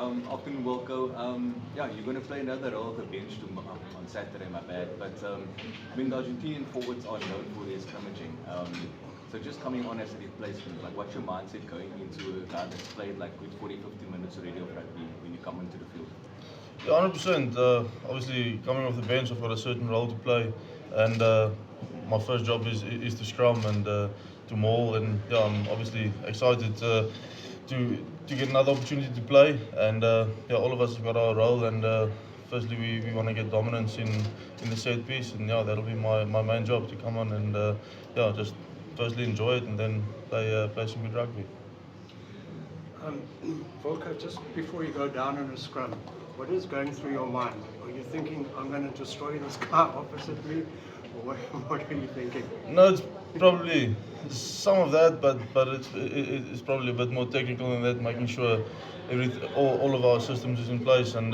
Afternoon, Wilco. Yeah, you're going to play another role at the bench on Saturday, my bad. But the Argentinian forwards are known for their scrummaging. So just coming on as a replacement, like what's your mindset going into a guy that's played like good 40, 50 minutes already of rugby when you come into the field? Yeah, 100%. Obviously, coming off the bench, I've got a certain role to play, and my first job is to scrum and to maul. And yeah, I'm obviously excited to get another opportunity to play. And yeah, all of us have got our role. And firstly, we want to get dominance in the set piece, and yeah, that'll be my main job to come on and yeah, just firstly enjoy it and then play some good rugby. Wilco, just before you go down in a scrum, what is going through your mind? Are you thinking, I'm going to destroy this guy opposite me? Or what are you thinking? No, it's probably some of that, but it's probably a bit more technical than that, making sure all of our systems is in place and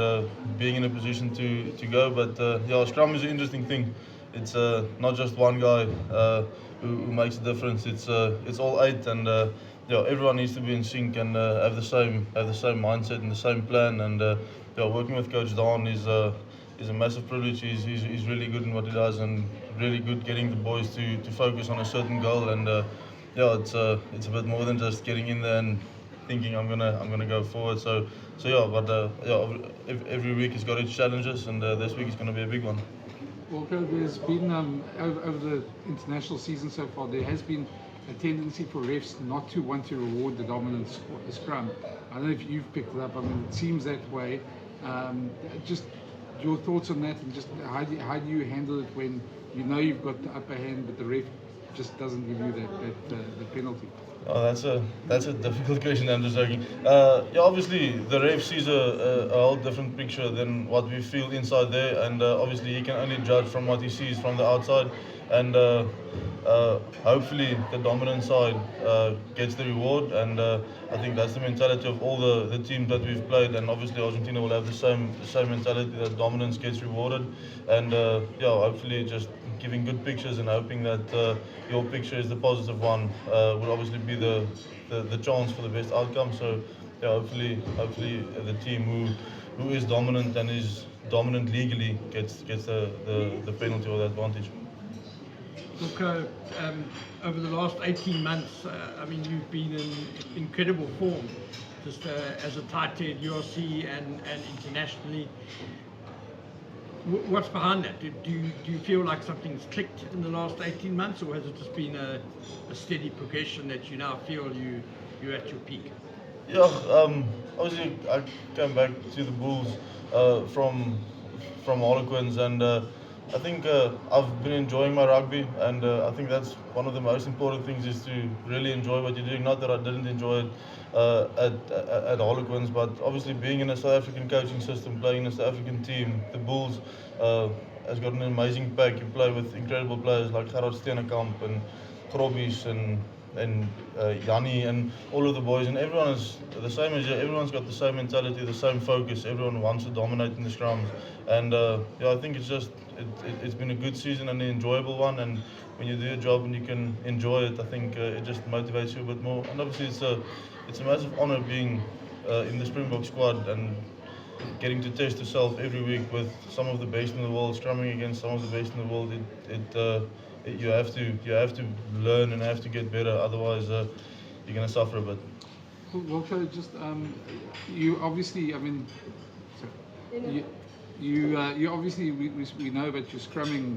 being in a position to go. But yeah, scrum is an interesting thing. It's not just one guy who makes a difference. It's all eight, and yeah, everyone needs to be in sync and have the same mindset and the same plan. And yeah, working with Coach Don is a massive privilege. He's really good in what he does and really good getting the boys to focus on a certain goal. And yeah, it's a bit more than just getting in there and thinking I'm gonna go forward. So yeah, but yeah, every week has got its challenges, and this week is gonna be a big one. Wilco, there's been, over the international season so far, there has been a tendency for refs not to want to reward the dominant scrum. I don't know if you've picked it up. I mean, it seems that way. Just your thoughts on that, and just how do you handle it when you know you've got the upper hand, but the ref just doesn't give you the penalty? Oh, that's a difficult question. I'm just joking. Yeah, obviously the ref sees a whole different picture than what we feel inside there, and obviously he can only judge from what he sees from the outside. And hopefully the dominant side gets the reward, and I think that's the mentality of all the teams that we've played. And obviously Argentina will have the same mentality, that dominance gets rewarded. And yeah, hopefully just giving good pictures and hoping that your picture is the positive one will obviously be the chance for the best outcome. So yeah, hopefully the team who is dominant and is dominant legally gets the penalty or the advantage. Look, over the last 18 months, I mean, you've been in incredible form, just as a tight end, URC and internationally. What's behind that? Do you feel like something's clicked in the last 18 months, or has it just been a steady progression that you now feel you're at your peak? Yeah, obviously I came back to the Bulls from Harlequins, and I think I've been enjoying my rugby, and I think that's one of the most important things, is to really enjoy what you're doing. Not that I didn't enjoy it at Harlequins, but obviously being in a South African coaching system, playing in a South African team, the Bulls has got an amazing pack. You play with incredible players like Gerard Steenekamp and Grobbies and Yanni and all of the boys, and everyone is the same as you. Everyone's got the same mentality, the same focus. Everyone wants to dominate in the scrums, and yeah, I think it's been a good season and an enjoyable one. And when you do your job and you can enjoy it, I think it just motivates you a bit more. And obviously, it's a massive honour being in the Springbok squad and getting to test yourself every week with some of the best in the world, scrumming against some of the best in the world. You have to learn and have to get better. Otherwise, you're going to suffer a bit. Wilco, just you obviously, I mean, sorry, you obviously we know about your scrumming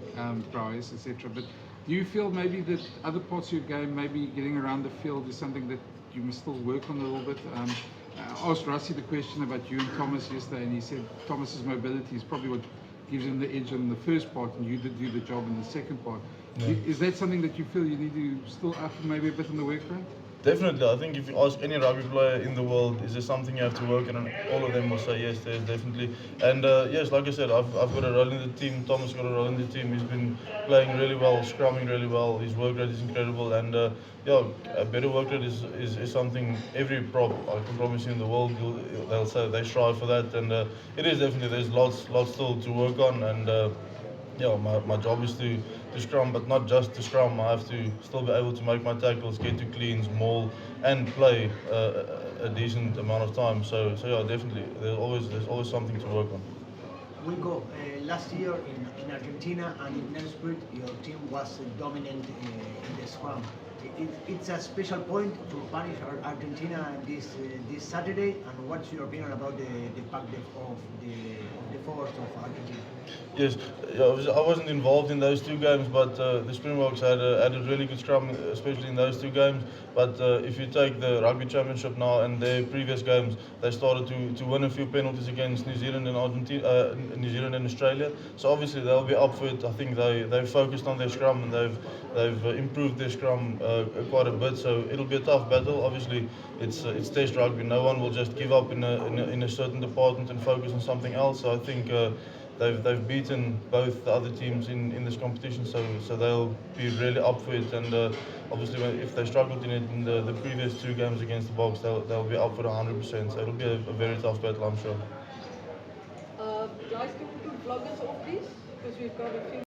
prowess, etc. But do you feel maybe that other parts of your game, maybe getting around the field, is something that you must still work on a little bit? I asked Rassie the question about you and Thomas yesterday, and he said Thomas's mobility is probably what gives him the edge on the first part, and you did do the job in the second part. Yeah. Is that something that you feel you need to still up maybe a bit on the work rate? Definitely. I think if you ask any rugby player in the world, is there something you have to work on, and all of them will say yes, there's definitely. And yes, like I said, I've got a role in the team. Thomas got a role in the team. He's been playing really well, scrumming really well. His work rate is incredible, and yeah, a better work rate is something every prop, I can promise you, in the world, they'll say they strive for that. And it is definitely, there's lots still to work on, and yeah, my job is to to scrum, but not just to scrum. I have to still be able to make my tackles, get to cleans, maul, and play a decent amount of time. So yeah, definitely, there's always something to work on. Wilco, last year in Argentina and in Nelspruit, your team was dominant in the scrum. It's a special point to punish Argentina this Saturday. And what's your opinion about the pack of the forwards of Argentina? Yes, yeah, I wasn't involved in those two games, but the Springboks had a really good scrum, especially in those two games. But if you take the Rugby Championship now and their previous games, they started to win a few penalties against New Zealand and Argentina, New Zealand and Australia. So obviously they'll be up for it. I think they've focused on their scrum and they've improved their scrum quite a bit. So it'll be a tough battle. Obviously it's Test rugby. No one will just give up in a certain department and focus on something else. So I think. They've beaten both the other teams in this competition, so they'll be really up for it. And obviously, if they struggled in it in the previous two games against the Boks, they'll be up for it 100%. So it'll be a very tough battle, I'm sure. Guys, can we do vloggers off, please? Because we've got a few.